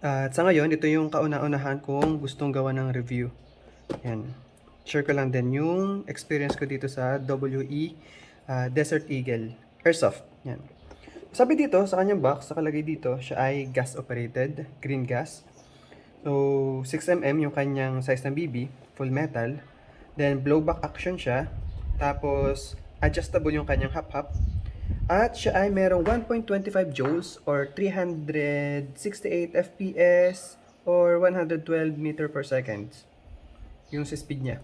At sa ngayon, ito yung kauna-unahan kong gustong gawa ng review. Yan. Share ko lang din yung experience ko dito sa WE Desert Eagle Airsoft. Yan. Sabi dito sa kanyang box, nakalagay dito, siya ay gas operated, green gas. So 6mm yung kanyang size ng BB, full metal. Then blowback action siya. Tapos adjustable yung kanyang hap-hap. At siya ay merong 1.25 joules or 368 FPS or 112 meter per second. Yung sa speed niya.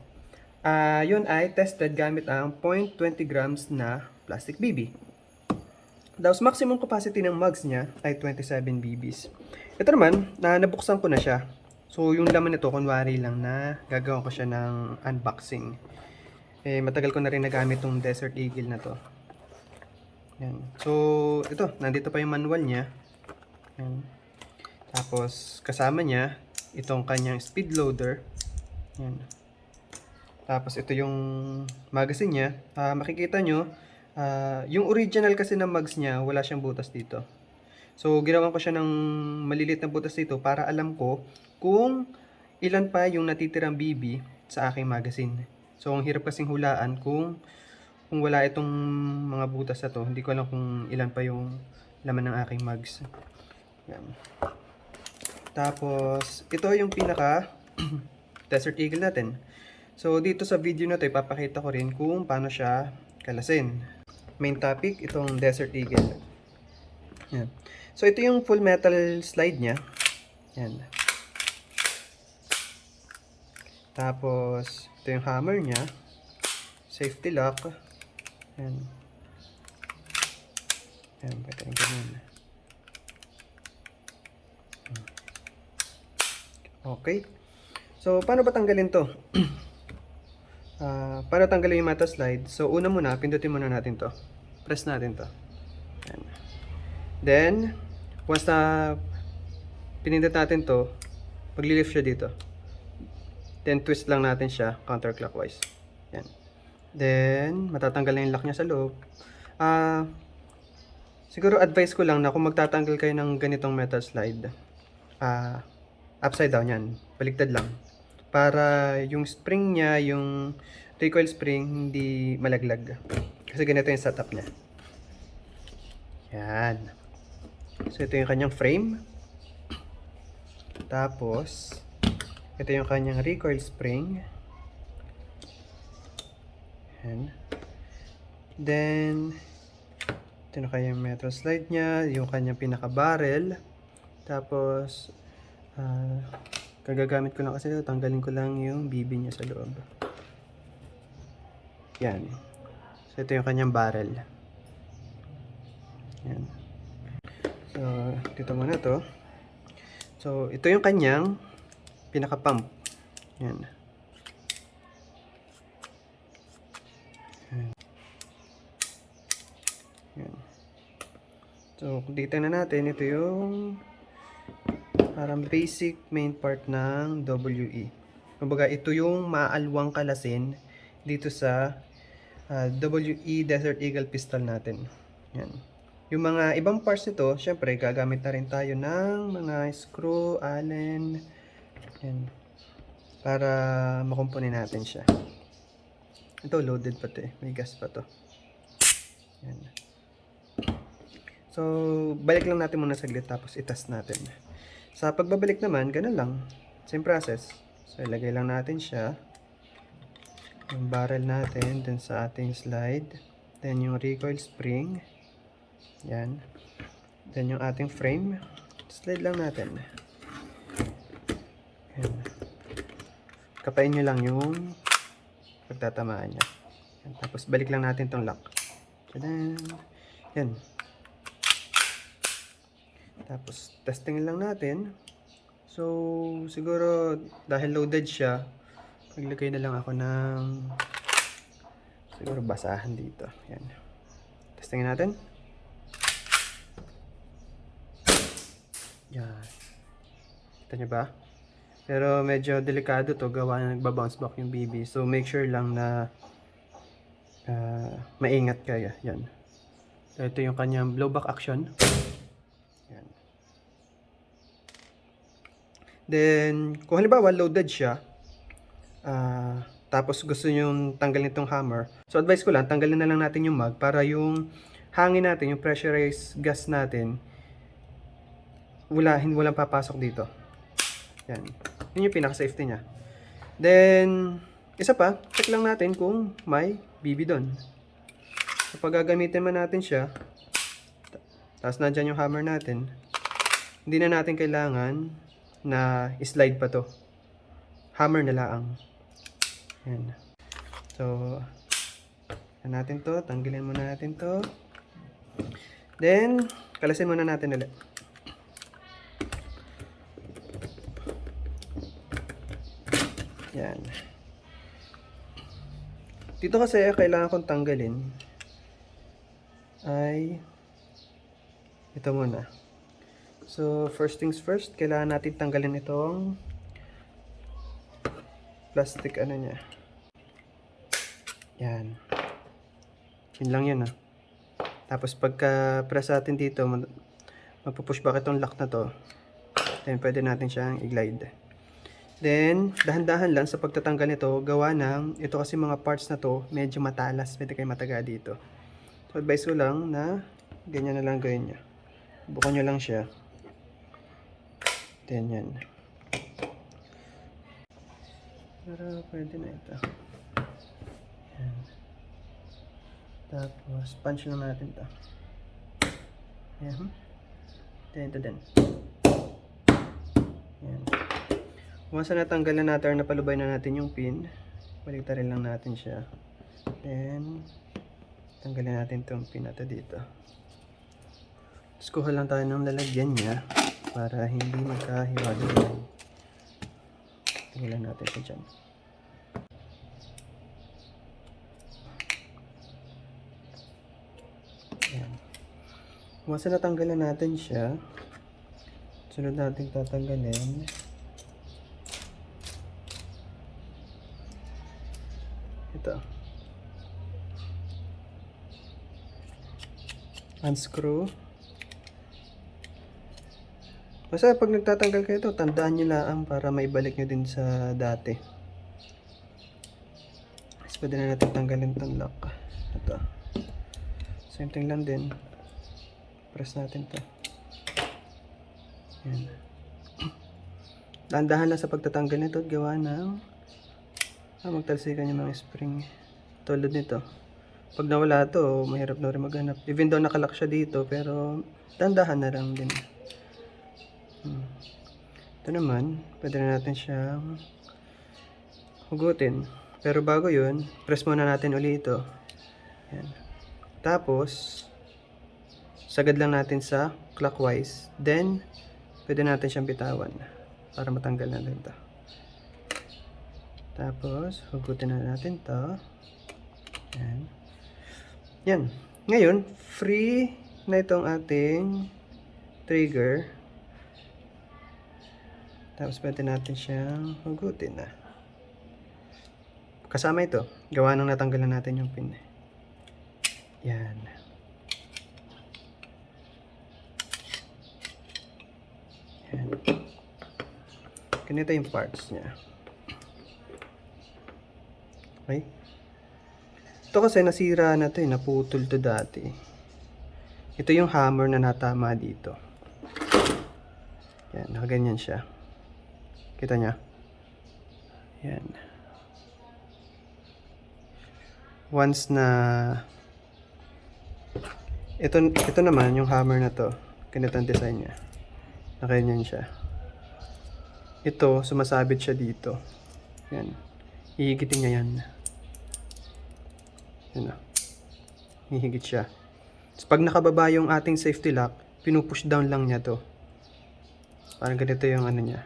Yun ay tested gamit ang 0.20 grams na plastic BB. Tapos maximum capacity ng mugs niya ay 27 BBs. Ito naman, nabuksan ko na siya. So yung laman nito, kunwari lang na gagawin ko siya ng unboxing. Matagal ko na rin nagamit tong Desert Eagle na to. Yan. So ito, nandito pa yung manual niya. Yan. Tapos kasama niya itong kanyang speed loader. Yan. Tapos ito yung magazine niya. Makikita nyo, yung original kasi ng mugs niya, wala siyang butas dito. So ginawan ko siya ng malilit na butas dito para alam ko kung ilan pa yung natitirang BB sa aking magazine. So ang hirap kasing hulaan kung wala itong mga butas na to. Hindi ko alam kung ilan pa yung laman ng aking mugs. Yan. Tapos ito yung pinaka Desert Eagle natin. So dito sa video na to ipapakita ko rin kung paano siya kalasin. Main topic, itong Desert Eagle. Yan. So ito yung full metal slide niya. Yan. Tapos ito yung hammer niya. Safety lock. Yan. Yan, pwede rin ganyan. Okay. So paano ba tanggalin to? Para tanggalin yung metal slide, so una muna, pindutin muna natin to. Press natin to. Yan. Then, once na pinindot natin to, maglilift siya dito. Then, twist lang natin siya counterclockwise. Yan. Then, matatanggal na yung lock niya sa loob. Siguro advice ko lang na kung magtatanggal kayo ng ganitong metal slide, upside down yan. Baligtad lang. Para yung spring niya, yung recoil spring, hindi malaglag. Kasi ganito yung setup niya. Yan. So, ito yung kanyang frame. Tapos, ito yung kanyang recoil spring. Yan. Then, ito na kanyang metal slide niya, yung kanyang pinaka-barrel. Tapos, kagagamit ko lang kasi tanggalin ko lang yung BB niya sa loob. Yan. So, ito yung kanyang barrel. Yan. So, dito muna to. So, ito yung kanyang pinaka-pump. Yan. Yan. So, kung titignan natin, ito yung parang basic main part ng WE. Kumbaga, ito yung maalwang kalasin dito sa WE Desert Eagle pistol natin. Yan. Yung mga ibang parts nito, syempre, gagamit na rin tayo ng mga screw, allen, yan, para makumpuni natin siya. Ito, loaded pa to eh. May gas pa to. Yan. So, balik lang natin muna saglit tapos itas natin. Sa pagbabalik naman, ganun lang. Same process. So, ilagay lang natin siya. Yung barrel natin dun sa ating slide. Then, yung recoil spring. Yan. Then, yung ating frame. Slide lang natin. Yan. Kapain nyo lang yung pagtatamaan niya. Yan. Tapos, balik lang natin tong lock. Tadaan! Yan. Tapos, testing lang natin. So, siguro, dahil loaded siya, maglagay na lang ako ng siguro basahan dito. Yan. Testing natin. Yan. Kita nyo ba? Pero medyo delikado to, gawa na nagbabounce back yung BB. So, make sure lang na maingat kayo. Yan. So, ito yung kanyang blowback action. Yan. Then, kung halimbawa loaded siya, tapos gusto nyo tanggalin itong hammer, so advice ko lang, tanggalin na lang natin yung mag para yung hangin natin, yung pressurized gas natin, walang papasok dito. Yan. Yun yung pinaka-safety niya. Then, isa pa, check lang natin kung may BB doon. Kapag gagamitin man natin siya, tapos nandyan yung hammer natin, hindi na natin kailangan na slide pa to. Hammer na lang. Yan. So, yan natin to. Tanggalin muna natin to. Then, kalasin muna natin ulit. Yan. Dito kasi kailangan kong tanggalin ay ito muna. So, first things first, kailangan natin tanggalin itong plastic ano niya. Yan. Yun lang yun Tapos pagka-press natin dito, magpupush back itong lock na to. Then, pwede natin siyang i-glide. Then, dahan-dahan lang sa pagtatanggal nito, gawa ng, ito kasi mga parts na to, medyo matalas, pwede kayo mataga dito. So, advice ko lang na, ganyan na lang gawin nyo. Bukan nyo lang siya. Then, yan. Para pwede na ito. Yan. Tapos, punch lang natin ito. Yan. Then, ito din. Yan. Once na natanggalan natin or napalubay na natin yung pin, baliktarin lang natin siya. Then, tanggalin natin itong pin natin dito. Tapos kuha lang tayo ng lalagyan niya para hindi magkahiwalay. Tanggalan natin siya dyan. Ayan. Once na natanggalan natin siya, sunod natin tatanggalin. Ito. Unscrew. Basta pag nagtatanggal kayo ito, tandaan nyo lang para maibalik nyo din sa dati. Mas pwede na natin tanggalin itong lock. Ito. Same thing lang din. Press natin ito. Yan. Dahan-dahan lang sa pagtatanggal nito at gawa ng magtalsikan yung mga spring. Tulad nito. Pag nawala ito, mahirap na rin maghanap. Even though nakalock siya dito, pero dahan-dahan na lang din. Ito naman, pwede na natin siyang hugutin. Pero bago yun, press muna natin ulit ito. Yan. Tapos, sagad lang natin sa clockwise. Then, pwede natin siyang bitawan para matanggal na ito. Tapos, hugutin na natin ito. Yan. Yan. Ngayon, free na itong ating trigger. Tapos pwede natin siyang hugutin kasama ito. Gawa nang natanggalan natin yung pin. Yan. Yan. Ganito yung parts niya. Okay? Ito kasi nasira na ito naputol to dati. Ito yung hammer na natama dito. Yan, nakaganyan siya. Kita niya? Yan. Once na ito naman yung hammer na to. Ganito ang design niya. Nakaganyan siya. Ito, sumasabit siya dito. Yan. Hihigitin niya yan. Yan hihigit siya. So, pag nakababa yung ating safety lock, pinupush down lang niya to. Parang ganito yung ano niya.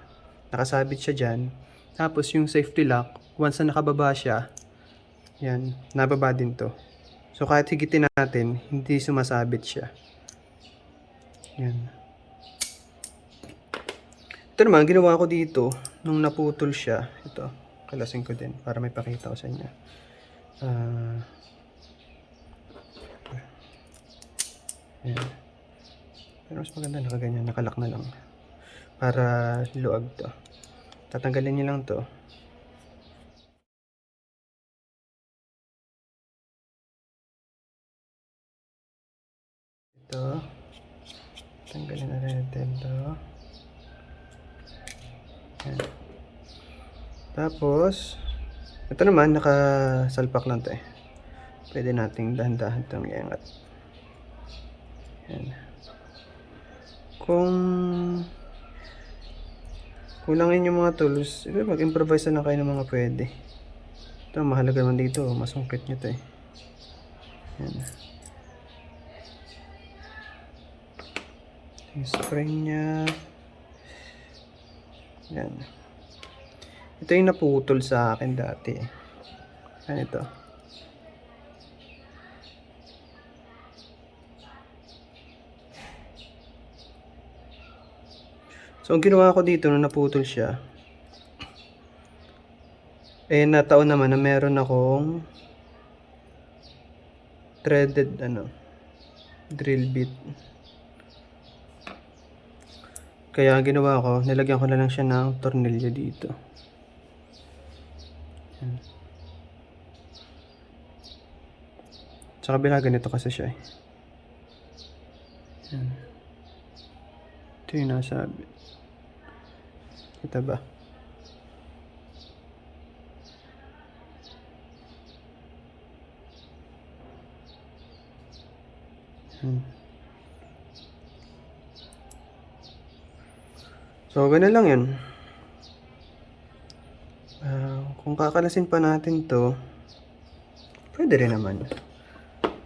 Nakasabit siya dyan. Tapos yung safety lock, once na nakababa siya, yan, nababa din to. So kahit higitin natin, hindi sumasabit siya. Yan. Ito naman, ginawa ko dito, nung naputol siya, ito, kalasin ko din, para may pakita ko sa inyo. Yan. Pero mas maganda nakaganyan, nakalak na lang. Para luag to. Tatanggalin nyo lang to. Ito. Tanggalin na rin natin to. Yan. Tapos, ito naman, nakasalpak lang to eh. Pwede nating dahan-dahan itong iangat. Yan. Kung kulangin yung mga tools, mag-improvise na lang kayo ng mga pwede. Ito, mahalaga naman dito. Masungkit nyo to eh. Yan. Yung spring nya. Yan. Ito yung naputol sa akin dati. Yan ito. So, ang ginawa ko dito nung naputol siya, eh, nataon naman na meron akong threaded, drill bit. Kaya ang ginawa ko, nilagyan ko na lang siya ng tornilyo dito. Yan. Sa kabila, ganito kasi siya eh. Yan. Ito yung nasabi. Kita ba? So, ganun lang yun. Kung kakalasin pa natin to, pwede rin naman.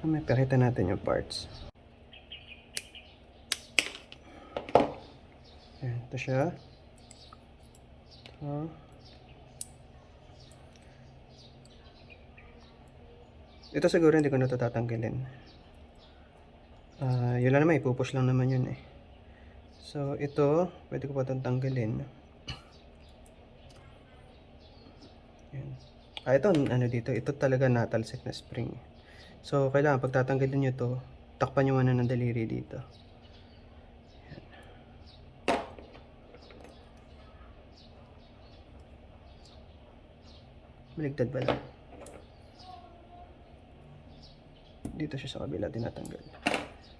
May pakita natin yung parts. Ayan, ito siya. Ito siguro hindi ko na ito tatanggalin. Yun lang naman, ipupush lang naman yun eh. So, ito, pwede ko pa itong tanggalin. Yan. Ito, dito, ito talaga natalsik na spring. So, kailangan, pag tatanggalin nyo to, takpan nyo muna ng daliri dito. Yan. Baligtad ba lang? Dito siya sa kabila, tinatanggal.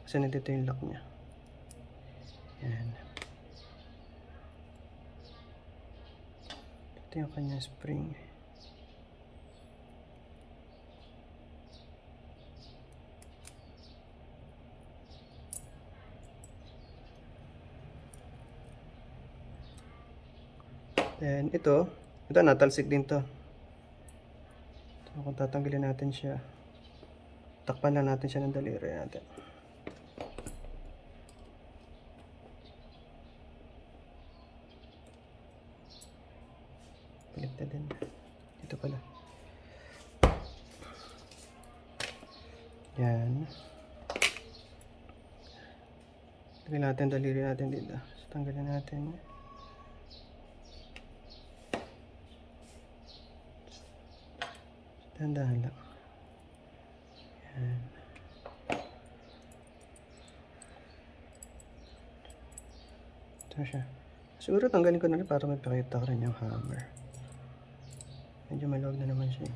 Kasi nandito yung lock niya. Yan. Ito yung kanyang spring. Then ito natalsik din to. So, kung tatanggalin natin siya, takpan lang natin siya ng daliri natin. Baligtad din. Dito pala. Yan. Tanggalin natin daliri natin dito. So, tanggalin natin. Dahan-dahan lang. Yan. Ito siya. Siguro tanggalin ko na rin para may pakita ko rin yung hammer. Medyo maluwag na naman siya.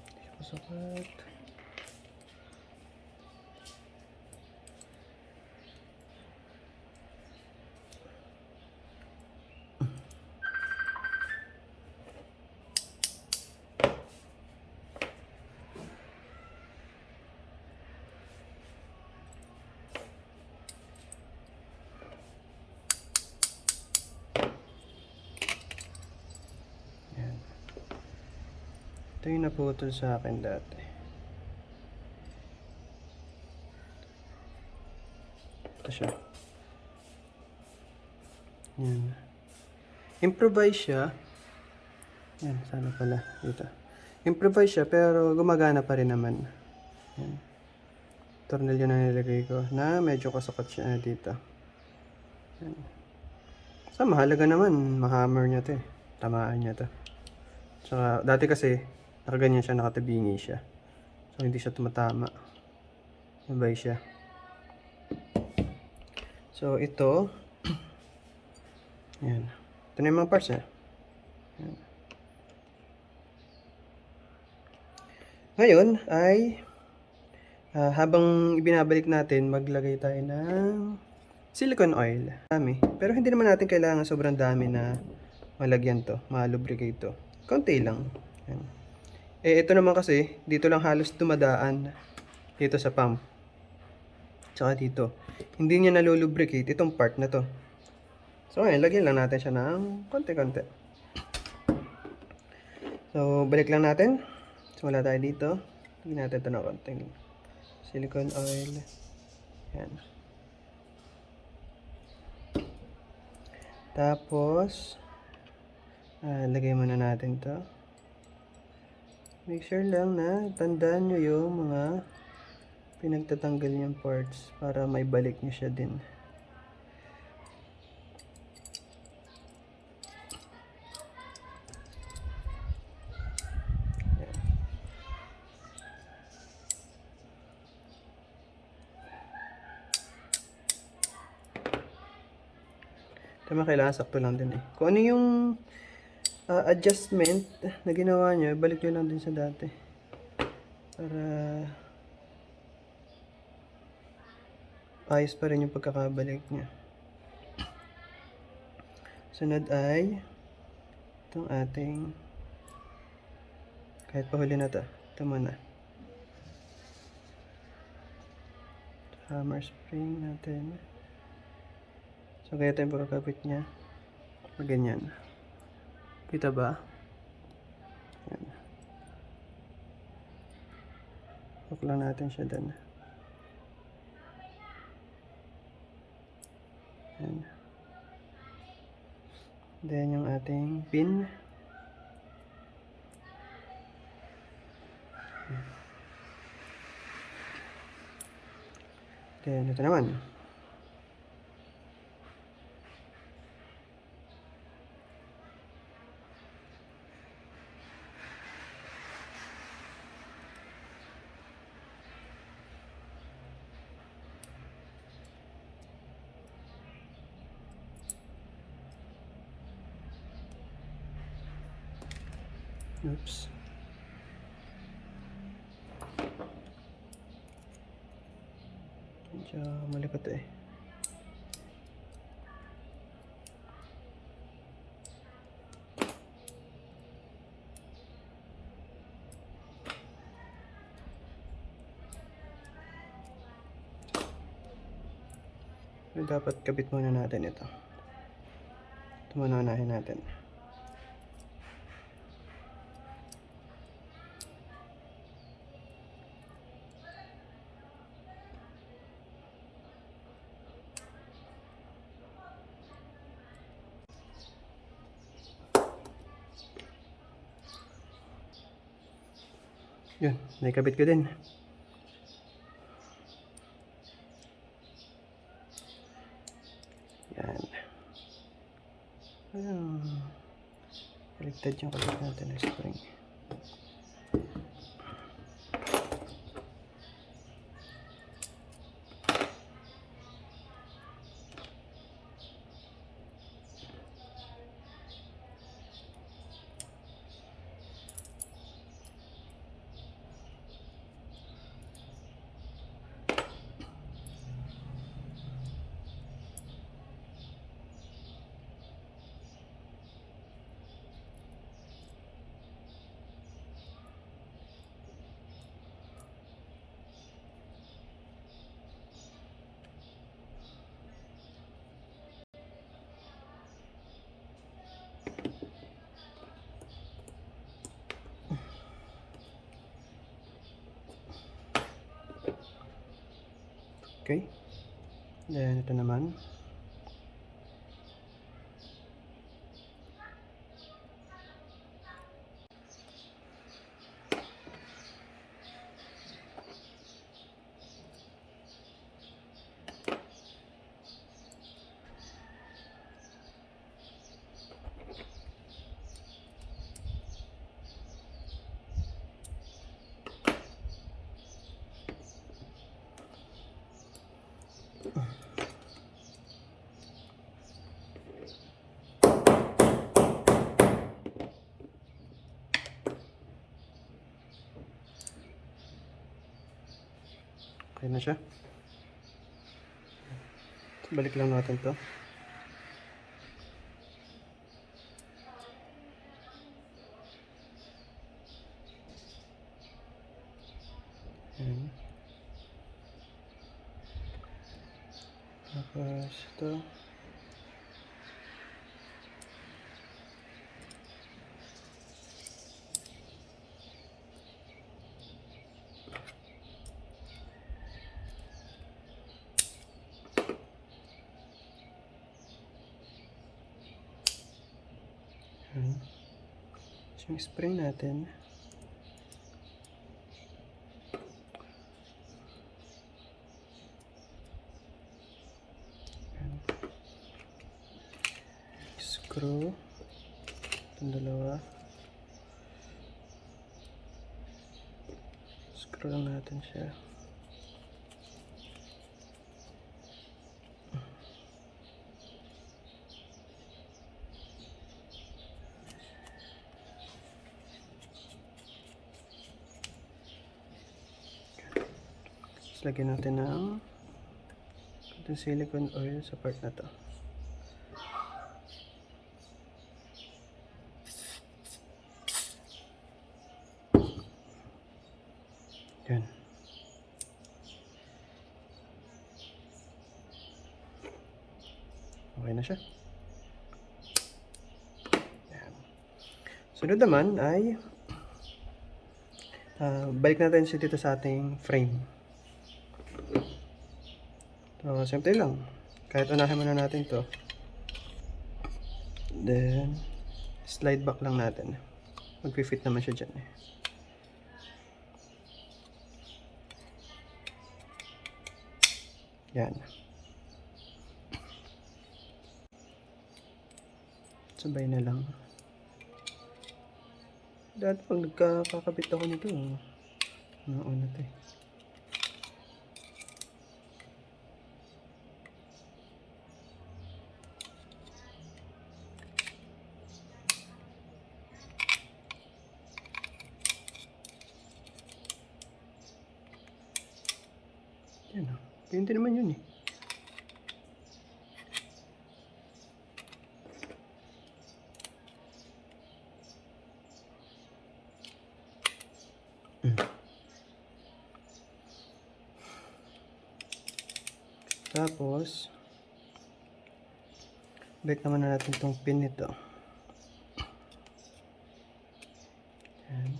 Hindi siya masukat. Ito yung naputol sa akin dati. Ito siya. Yan. Improvise siya. Yan, sana pala. Dito. Improvise siya pero gumagana pa rin naman. Yan. Tornilyo na nilagay ko na medyo kasukot siya dito. Yan. So, mahalaga naman. Mahammer niya to eh. Tamaan niya to. Tsaka, dati kasi nakaganyan siya, nakatabingi siya. So, hindi siya tumatama. Nabay siya. So, ito. Yan. Ito na yung mga parts niya. Yan. Ngayon ay habang ibinabalik natin, maglagay tayo ng silicone oil. Dami. Pero hindi naman natin kailangan sobrang dami na malagyan to, malubricate to. Konti lang. Yan. Ito naman kasi, dito lang halos dumadaan dito sa pump. Tsaka dito. Hindi niya nalulubricate itong part na to. So, ngayon, lagyan lang natin siya ng konti-konti. So, balik lang natin. Simula tayo dito. Lagyan natin ito ng konting silicone oil. Yan. Tapos, lagay muna natin to. Make sure lang na tandaan nyo yung mga pinagtatanggal niyang parts para may balik nyo siya din. Tama, kailangan sakto lang din eh. Kung ano yung adjustment na ginawa nyo, balik nyo lang din sa dati. Para ayos pa rin yung pagkakabalik nyo. Sunod ay itong ating, kahit pahuli na to, ito muna. Hammer spring natin. So, kaya tayong pagkakabit niya. Ganyan. Kita ba? Yan. Hook lang natin siya dun. Yan. Then, yung ating pin. Then, ito naman. Oops. Medyo malikot eh. So, dapat kabit muna natin ito. Ito muna unahin natin. Yun, naikabit ko din. Yan. Baligtad yung kabit natin ng spring. Okay. Then, ito naman. Okay na siya. Balik lang natin to. Ayan. Tapos ito. Ayan. So, yung spring natin. Ayan. Screw. Itong dalawa. Screw lang natin siya. Lagyan natin ng itong silicone oil sa part na to. Yan. Okay na siya. Yan. Sunod naman ay balik natin siya dito sa ating frame. So, simple lang. Kahit unahin muna natin to. Then, slide back lang natin. Mag-fit naman siya dyan eh. Yan. Sabay na lang. Dati pag nagkakakabit ako nito, nauna to eh. Yan o. Ganyan din naman yun eh. Tapos, balik naman na natin itong pin nito. Yan.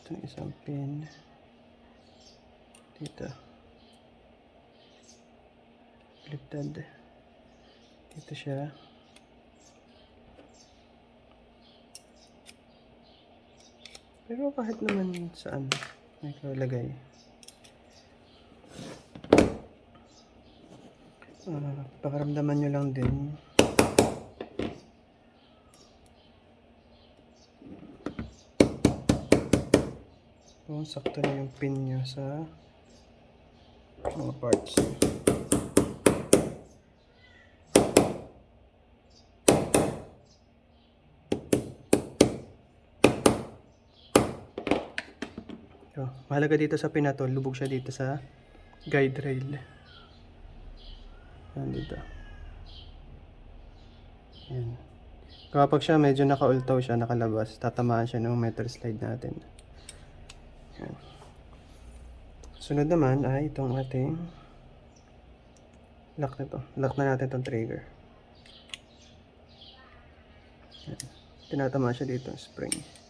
Itong isang pin. Dito. Baliktad. Dito siya. Pero kahit naman saan may kalagay. Pakaramdaman nyo lang din. Kung sakto na yung pin nyo sa mga parts. So, mahalaga dito sa pin na to, lubog siya dito sa guide rail. Yan dito. Yan. Kapag siya medyo naka-ultaw siya, nakalabas, tatamaan siya ng metal slide natin. Yan. Sunod naman ay itong ating lock na to. Lock na natin itong trigger. Yan. Tinatamaan siya dito, spring.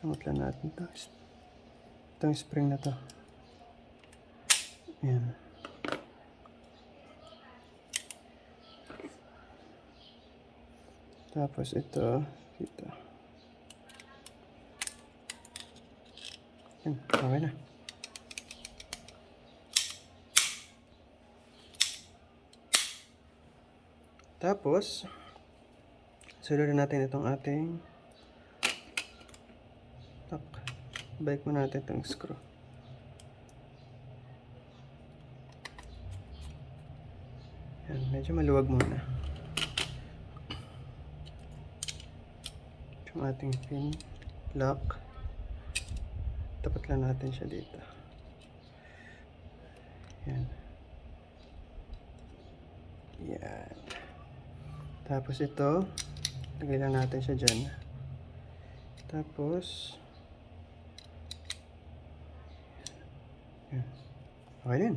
Samot lang natin ito. Itong spring na to. Ayan. Tapos ito, dito. Ayan, okay na. Tapos, sunod natin itong ating lock. Balik mo natin itong screw. Yan, medyo maluwag muna. yung ating pin lock. Tapat lang natin siya dito. Yan. Yan. Tapos ito, lagay lang natin siya dyan. Tapos, yan. Okay din.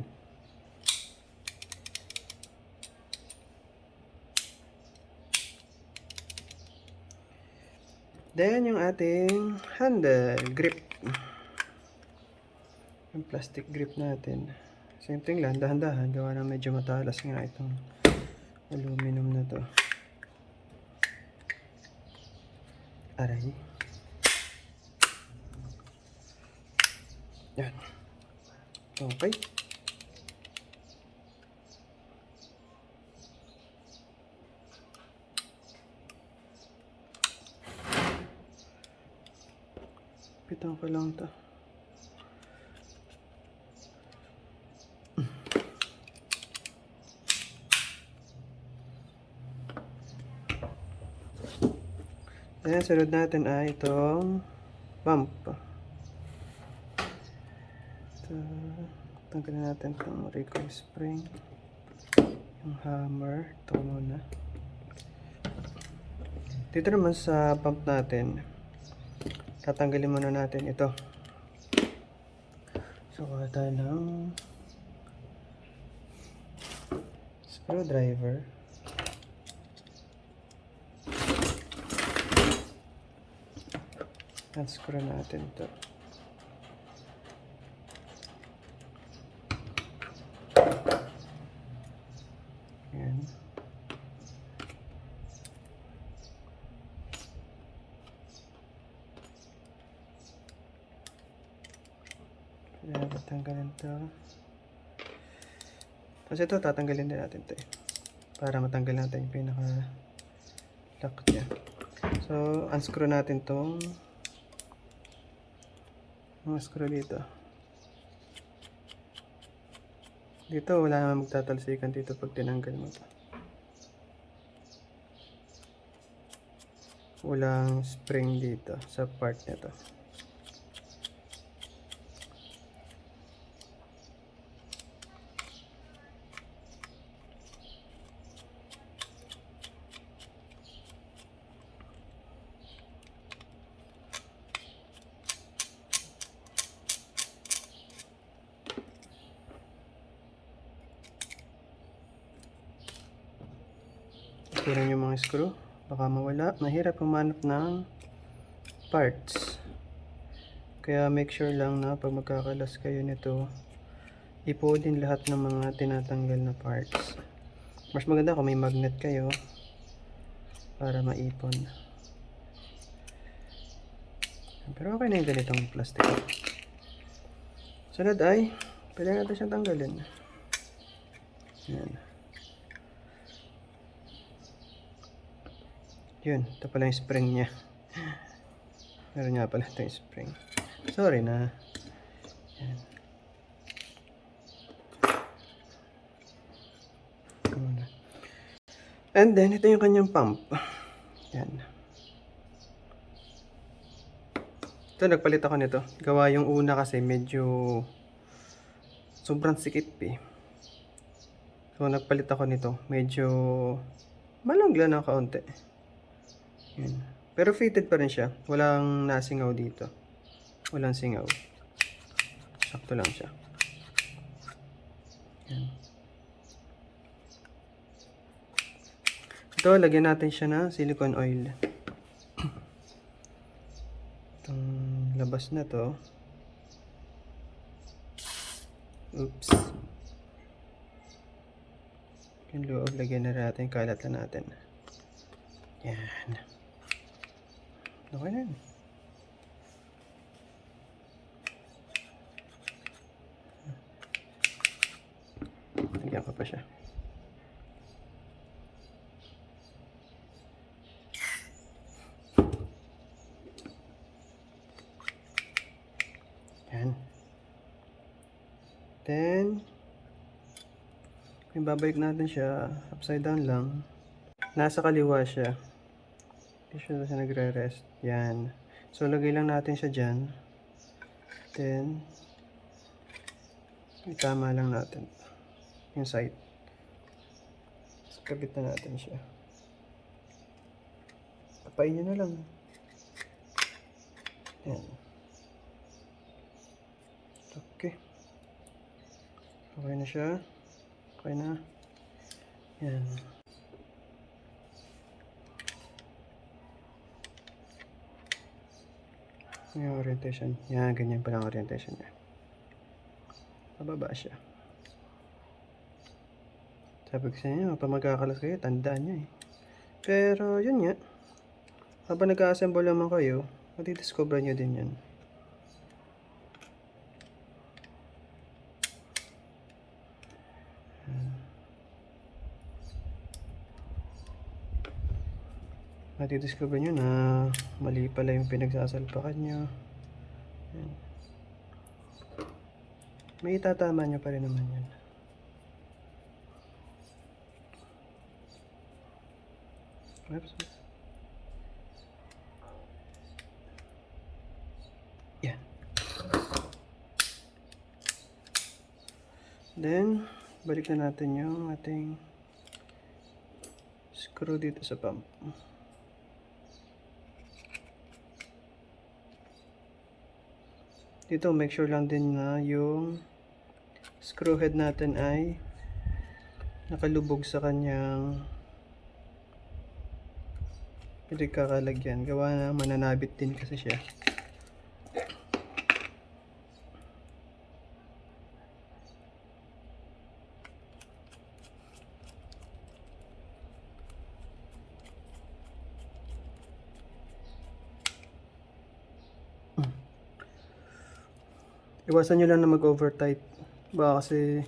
Then, yung ating handle grip. Yung plastic grip natin. Same thing lang, dahan-dahan. Gawa na medyo matalas nga itong aluminum na to. Aray. Yan. Okay. Pitan ko lang to. Ayan, sunod natin ay itong pump. Ito, tanggalin natin itong recoil spring. Yung hammer. Ito muna. Dito naman sa pump natin, tatanggalin muna natin ito. So, kuha tayo ng screwdriver. At screw natin ito. Ayan. Kaya tatanggalin ito. Tapos ito, tatanggalin din natin ito para matanggal natin yung pinaka-lock niya. So, unscrew natin itong mga screw dito. Dito, wala naman magtatalsikan dito pag tinanggal mo ito. Walang spring dito sa part nito. Ikunin yung mga screw, baka mawala. Mahirap humanap ng parts. Kaya make sure lang na pag magkakalas kayo nito, ipo din lahat ng mga tinatanggal na parts. Mas maganda kung may magnet kayo para maipon. Pero okay na yung ganitong plastic. Sunod ay, pwede natin siyang tanggalin. Yan. Yun, ito pala yung spring niya. Meron nga pala ito yung spring. Sorry na. Yan. And then, ito yung kanyang pump. Yan. Ito, nagpalit ako nito. Gawa yung una kasi medyo sobrang sikip eh. So, nagpalit ako nito. Medyo malangla na kaunti. Yan. Pero fitted pa rin siya. Walang nasingaw dito. Walang singaw. Sakto lang siya. Yan. Ito, lagyan natin siya ng silicone oil. Itong labas na to. Oops. Yung loob, lagyan na natin. Kalat na natin. Yan. Okay na. Lagyan ko pa siya. Yan. Then, kung babalik natin siya, upside down lang. Nasa kaliwa siya. Hindi siya nagre-rest. Yan. So, lagay lang natin siya dyan. Then, itama lang natin yung side. So, kabit na natin siya. Tapain nyo na lang. Yan. Okay. Okay na siya. Okay na. Yan. Yung orientation. Yan, ganyan pa lang orientation niya. Pababa siya. Sabi ko sa inyo, pag magkakalas kayo, tandaan nyo eh. Pero, yun nga. Habang nag-assemble naman kayo, matidiscover nyo din yan. Matidiscover nyo na mali pala yung pinagsasalpakan nyo. Yan. May itatama nyo pa rin naman yan. Oops. Yan. Then, balik na natin yung ating screw dito sa pump. Dito, make sure lang din na yung screw head natin ay nakalubog sa kanyang pinagkakalagyan. Gawa na mananabit din kasi siya. Iwasan nyo lang na mag-over-tight. Baka kasi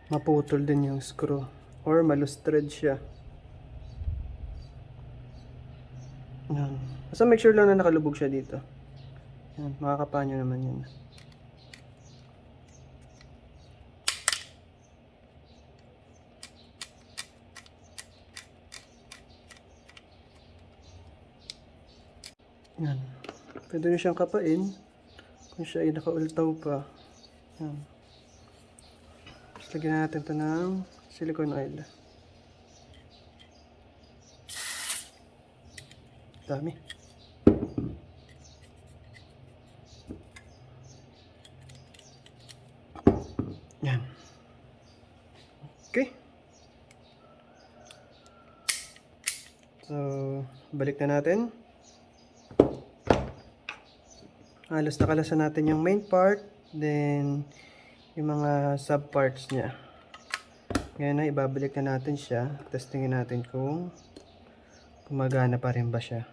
maputol din yung screw. Or malustred siya. Yan. Basta make sure lang na nakalubog siya dito. Yan. Makakapa nyo naman yan. Yan. Pwede nyo siyang kapain. Kung siya ay nakaultaw pa. Yan. Tapos lagyan natin ito ng silicone oil. Dami. Yan. Okay. So, balik na natin. Halos nakalasan natin yung main part, then yung mga sub parts niya. Ngayon na ibabalik na natin siya. Testingin natin kung gumagana pa rin ba siya.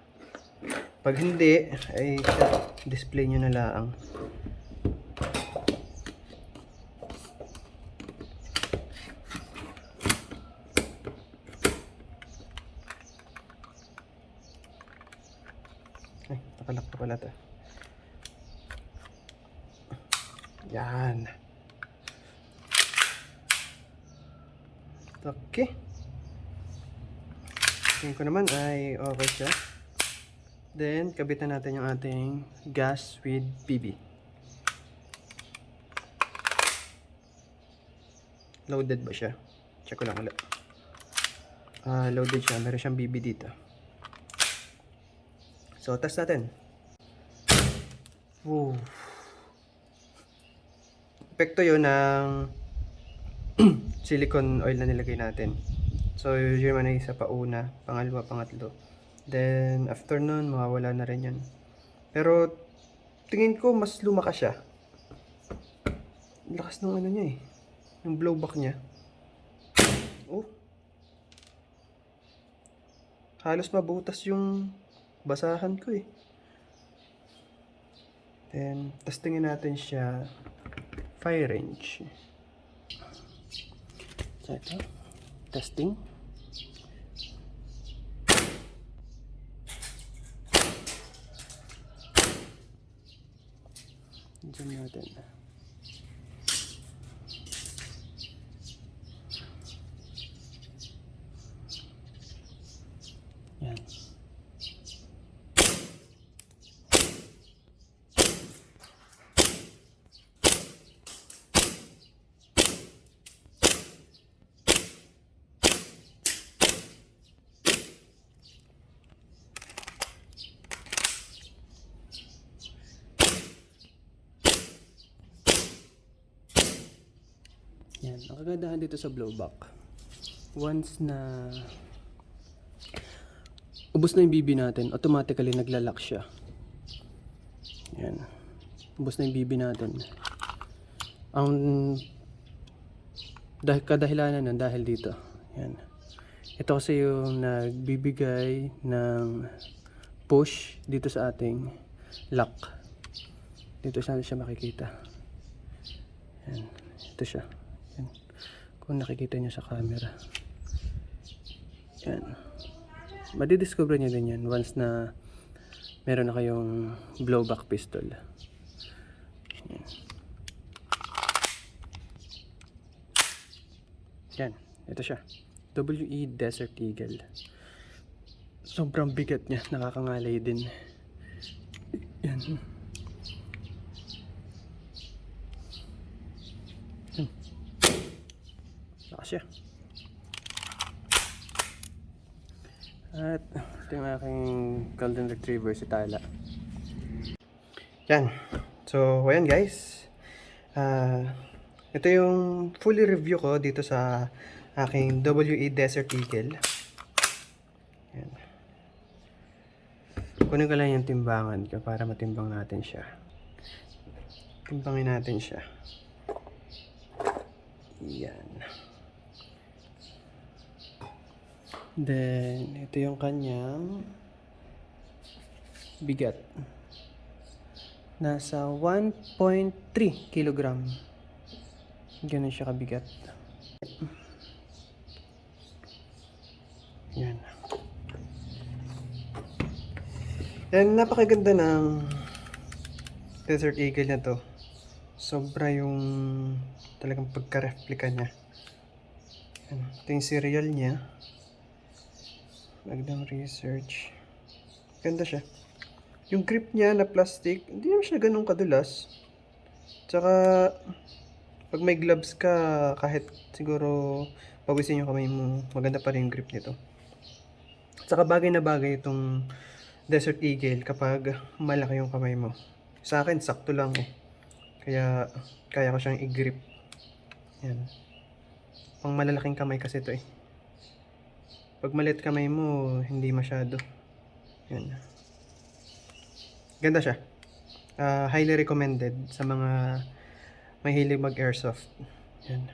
Pag hindi, ay display nyo na lang. Ay, nakalak pa pala ito. Yan. Okay. Tingin ko naman ay okay siya. Then, kabitan natin yung ating gas with PB. Loaded ba siya? Check ko lang ulit. Loaded siya. Meron siyang BB dito. So, test natin. Woo. Epekto yun ng silicone oil na nilagay natin. So, yun man ay isa pa una, pangalawa, pangatlo. Then, after nun, mawawala na rin yan. Pero, tingin ko mas lumakas siya. Lakas ng ano niya eh. Yung blowback niya. Oh. Halos mabutas yung basahan ko eh. Then, testingin natin siya. Fire range. So, ito. Testing. Diyan natin. Yan. Ang kagandahan dito sa blowback, once na ubos na yung BB natin, automatically naglalak siya. Yan. Ubos na yung BB natin. Ang kadahilanan nun dahil dito. Yan. Ito kasi yung nagbibigay ng push dito sa ating lock. Dito siya makikita. Yan. Ito siya. Yan. Kung nakikita nyo sa camera. Yan. Madidiscover nyo din yan once na meron na kayong blowback pistol. Yan. Yan. Ito siya. WE Desert Eagle. Sobrang bigat niya. Nakakangalay din. Yan. Yan. Lakas siya. At ito yung aking golden retriever, si Tala. Yan. So, ayan guys. Ito yung fully review ko dito sa aking WE Desert Eagle. Yan. Kunin ko lang yung timbangan ko para matimbang natin siya. Timbangin natin siya. Yan. Then, ito yung kanyang bigat. Nasa 1.3 kilogram. Ganun siya kabigat. Yan. And napakaganda ng Desert Eagle na to. Sobra yung talagang pagka-replika niya. Yan. Ito yung serial niya. Magandang research. Ganda siya. Yung grip niya na plastic, hindi naman siya ganun kadulas. Tsaka, pag may gloves ka, kahit siguro pawisin yung kamay mo, maganda pa rin yung grip nito. Tsaka bagay na bagay itong Desert Eagle kapag malaki yung kamay mo. Sa akin, sakto lang eh. Kaya, kaya ko siyang i-grip. Yan. Pang malalaking kamay kasi ito eh. Pag maliit kamay mo, hindi masyado. Yan. Ganda siya. Highly recommended sa mga mahilig mag-airsoft. Yan.